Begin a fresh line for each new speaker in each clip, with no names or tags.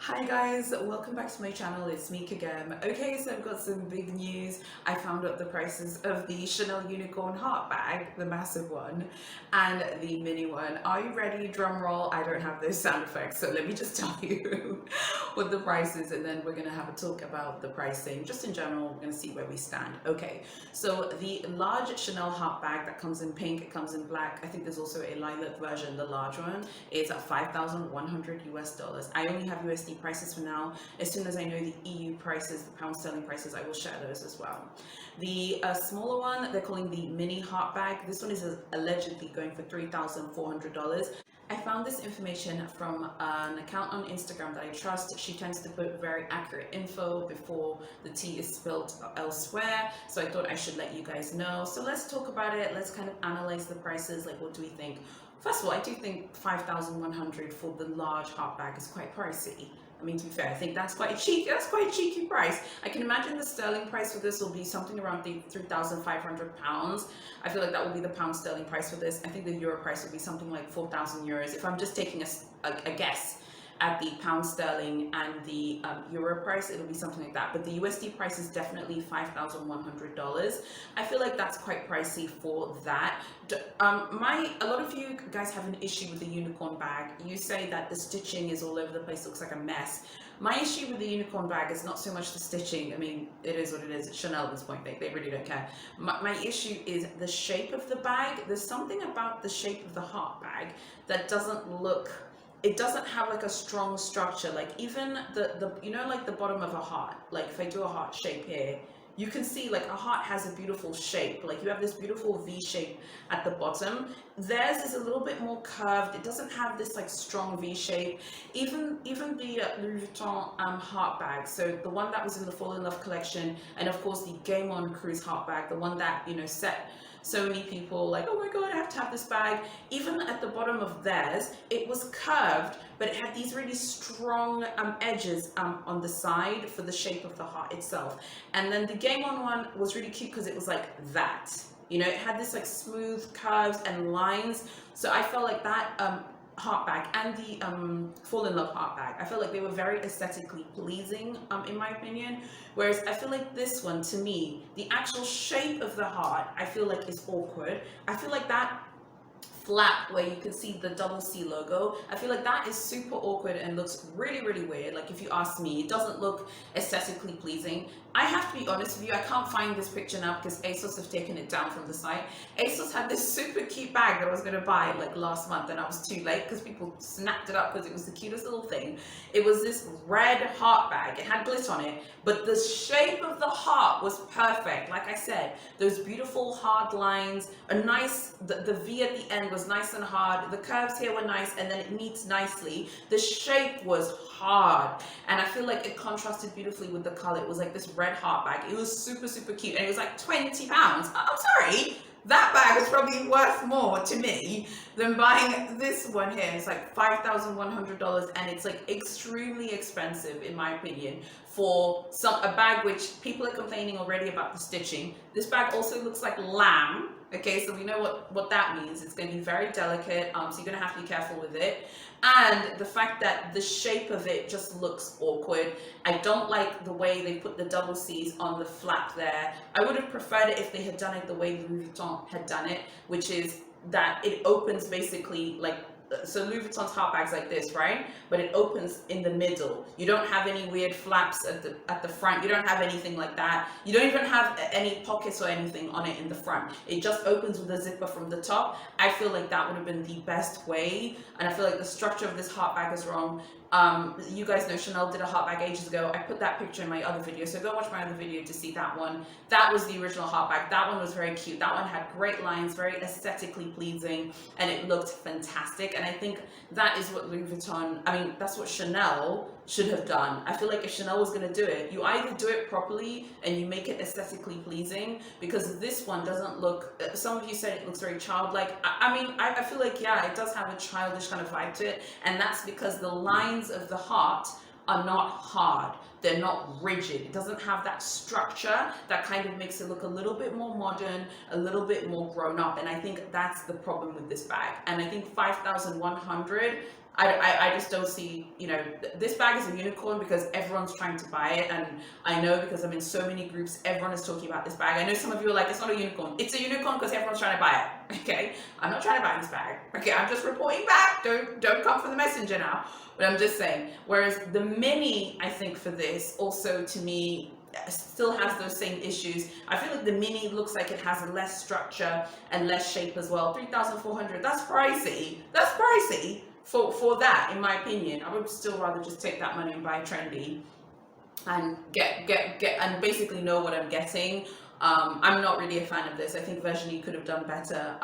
Hi guys, welcome back to my channel. It's me again. Okay, so I've got some big news. I found out the prices of the Chanel Unicorn Heart Bag, the massive one, and the mini one. Are you ready? Drum roll. I don't have those sound effects, so let me just tell you what the price is, and then we're gonna have a talk about the pricing. Just in general, we're gonna see where we stand. Okay, so the large Chanel Heart Bag that comes in pink, it comes in black. I think there's also a lilac version, the large one. It's at $5,100 US. I only have USD prices for now. As soon as I know the EU prices, the pound sterling prices, I will share those as well. The smaller one, they're calling the mini heart bag. This one is allegedly going for $3,400. I found this information from an account on Instagram that I trust. She tends to put very accurate info before the tea is spilled elsewhere. So I thought I should let you guys know. So let's talk about it. Let's kind of analyze the prices. Like, what do we think? First of all, I do think 5,100 for the large heart bag is quite pricey. I mean, to be fair, I think that's quite cheeky. That's quite a cheeky price. I can imagine the sterling price for this will be something around the £3,500. I feel like that will be the pound sterling price for this. I think the euro price will be something like 4,000 euros. If I'm just taking a guess at the pound sterling and the euro price, it'll be something like that. But the USD price is definitely $5,100. I feel like that's quite pricey for that. A lot of you guys have an issue with the unicorn bag. You say that the stitching is all over the place, looks like a mess. My issue with the unicorn bag is not so much the stitching. I mean, it is what it is. It's Chanel at this point. They really don't care. My issue is the shape of the bag. There's something about the shape of the heart bag that doesn't look, it doesn't have like a strong structure. Like even the you know, like the bottom of a heart, like if I do a heart shape here, you can see like a heart has a beautiful shape. Like you have this beautiful V shape at the bottom. Theirs is a little bit more curved. It doesn't have this like strong V shape. Even the Louis Vuitton heart bag, so the one that was in the Fall in Love collection, and of course the Game On Cruise heart bag, the one that, you know, set so many people like, oh my god, I have to have this bag. Even at the bottom of theirs, it was curved, but it had these really strong edges on the side for the shape of the heart itself. And then the Game On one was really cute because it was like that. You know, it had this like smooth curves and lines. So I felt like that heart bag and the Fall in Love heart bag, I feel like they were very aesthetically pleasing in my opinion. Whereas I feel like this one, to me, the actual shape of the heart, I feel like is awkward. I feel like that flap where you can see the double C logo, I feel like that is super awkward and looks really, really weird. Like if you ask me, it doesn't look aesthetically pleasing. I have to be honest with you, I can't find this picture now because ASOS have taken it down from the site. ASOS had this super cute bag that I was going to buy like last month and I was too late because people snapped it up because it was the cutest little thing. It was this red heart bag. It had glitter on it, but the shape of the heart was perfect. Like I said, those beautiful hard lines, a nice, the V at the end was nice and hard. The curves here were nice and then it meets nicely. The shape was hard and I feel like it contrasted beautifully with the color. It was like this red heart bag. It was super, super cute and it was like £20. I'm sorry, that bag was probably worth more to me than buying this one here. It's like $5,100 and it's like extremely expensive in my opinion for a bag which people are complaining already about the stitching. This bag also looks like lamb. Okay, so we know what that means. It's going to be very delicate, so you're going to have to be careful with it. And the fact that the shape of it just looks awkward. I don't like the way they put the double C's on the flap there. I would have preferred it if they had done it the way Louis Vuitton had done it, which is that it opens basically like, so Louis Vuitton's heart bag's like this, right? But it opens in the middle. You don't have any weird flaps at the front. You don't have anything like that. You don't even have any pockets or anything on it in the front. It just opens with a zipper from the top. I feel like that would have been the best way. And I feel like the structure of this heart bag is wrong. You guys know Chanel did a heart bag ages ago. I put that picture in my other video, so go watch my other video to see that one. That was the original heart bag. That one was very cute. That one had great lines, very aesthetically pleasing, and it looked fantastic. And I think that is what Louis Vuitton, I mean, that's what Chanel should have done. I feel like if Chanel was going to do it, you either do it properly and you make it aesthetically pleasing, because this one doesn't look, some of you said it looks very childlike. I feel like, yeah, it does have a childish kind of vibe to it, and that's because the lines of the heart are not hard. They're not rigid. It doesn't have that structure that kind of makes it look a little bit more modern, a little bit more grown up. And I think that's the problem with this bag. And I think 5,100, I just don't see, this bag is a unicorn because everyone's trying to buy it. And I know because I'm in so many groups, everyone is talking about this bag. I know some of you are like, it's not a unicorn. It's a unicorn because everyone's trying to buy it. Okay. I'm not trying to buy this bag. Okay. I'm just reporting back. Don't come for the messenger now. But I'm just saying. Whereas the mini, I think for this also to me still has those same issues. I feel like the mini looks like it has less structure and less shape as well. 3,400, that's pricey. That's pricey for that, in my opinion. I would still rather just take that money and buy trendy and get and basically know what I'm getting. I'm not really a fan of this. I think Version could have done better.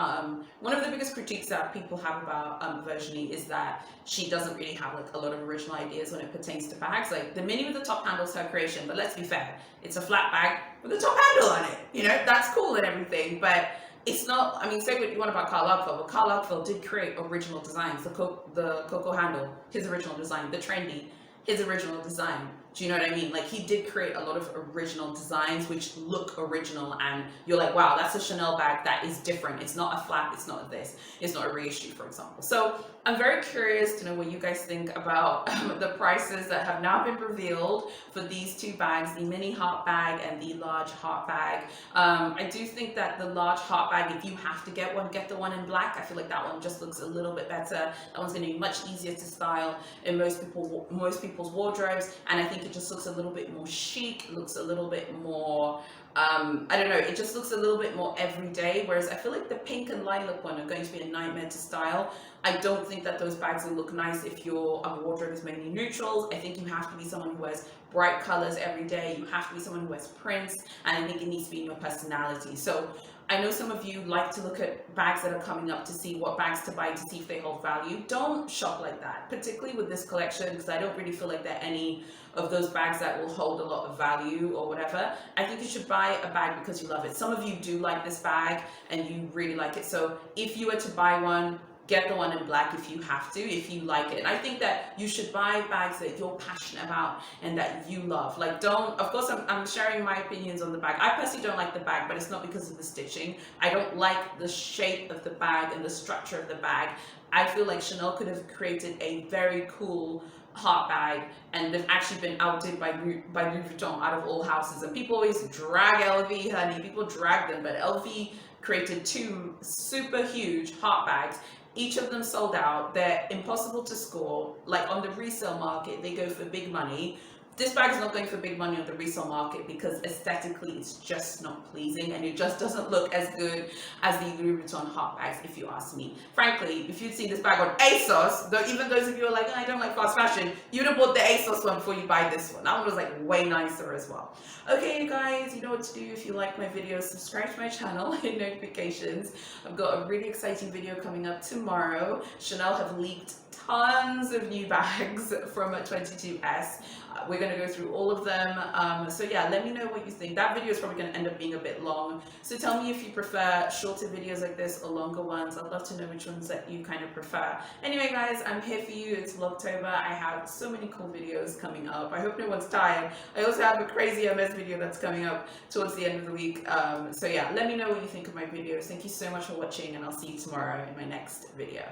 One of the biggest critiques that people have about Version is that she doesn't really have like a lot of original ideas when it pertains to bags. Like the mini with the top handle is her creation, but let's be fair, it's a flat bag with a top handle on it. That's cool and everything, but it's not. I mean, say what you want about Karl Lagerfeld, but Karl Lagerfeld did create original designs. The Coco handle, his original design. The trendy, his original design. Do you know what I mean? Like he did create a lot of original designs which look original, and you're like, wow, that's a Chanel bag that is different. It's not a flap, it's not this, it's not a reissue, for example. So I'm very curious to know what you guys think about the prices that have now been revealed for these two bags, the mini heart bag and the large heart bag. I do think that the large heart bag, if you have to get one, get the one in black. I feel like that one just looks a little bit better. That one's going to be much easier to style in most people's wardrobes, and I think it just looks a little bit more chic. It looks a little bit more I don't know, it just looks a little bit more everyday, whereas I feel like the pink and lilac one are going to be a nightmare to style. I don't think that those bags will look nice if your wardrobe is mainly neutrals. I think you have to be someone who wears bright colors every day. You have to be someone who wears prints, and I think it needs to be in your personality. So I know some of you like to look at bags that are coming up to see what bags to buy to see if they hold value. Don't shop like that, particularly with this collection, because I don't really feel like there are any of those bags that will hold a lot of value or whatever. I think you should buy a bag because you love it. Some of you do like this bag and you really like it. So if you were to buy one, get the one in black if you have to, if you like it. And I think that you should buy bags that you're passionate about and that you love. Like don't, of course I'm sharing my opinions on the bag. I personally don't like the bag, but it's not because of the stitching. I don't like the shape of the bag and the structure of the bag. I feel like Chanel could have created a very cool heart bag, and they've actually been outdid by Louis Vuitton out of all houses. And people always drag LV, honey. People drag them, but LV created two super huge heart bags. Each of them sold out. They're impossible to score. Like on the resale market, they go for big money. This bag is not going for big money on the resale market because aesthetically it's just not pleasing, and it just doesn't look as good as the Louis Vuitton heart bags, if you ask me. Frankly, if you'd seen this bag on ASOS, though, even those of you who are like, oh, I don't like fast fashion, you'd have bought the ASOS one before you buy this one. That one was like way nicer as well. Okay, you guys, you know what to do. If you like my videos, subscribe to my channel, hit notifications. I've got a really exciting video coming up tomorrow. Chanel have leaked tons of new bags from 22S. We're going to go through all of them. So yeah, let me know what you think. That video is probably going to end up being a bit long. So tell me if you prefer shorter videos like this or longer ones. I'd love to know which ones that you kind of prefer. Anyway, guys, I'm here for you. It's Vlogtober. I have so many cool videos coming up. I hope no one's tired. I also have a crazy MS video that's coming up towards the end of the week. So yeah, let me know what you think of my videos. Thank you so much for watching, and I'll see you tomorrow in my next video.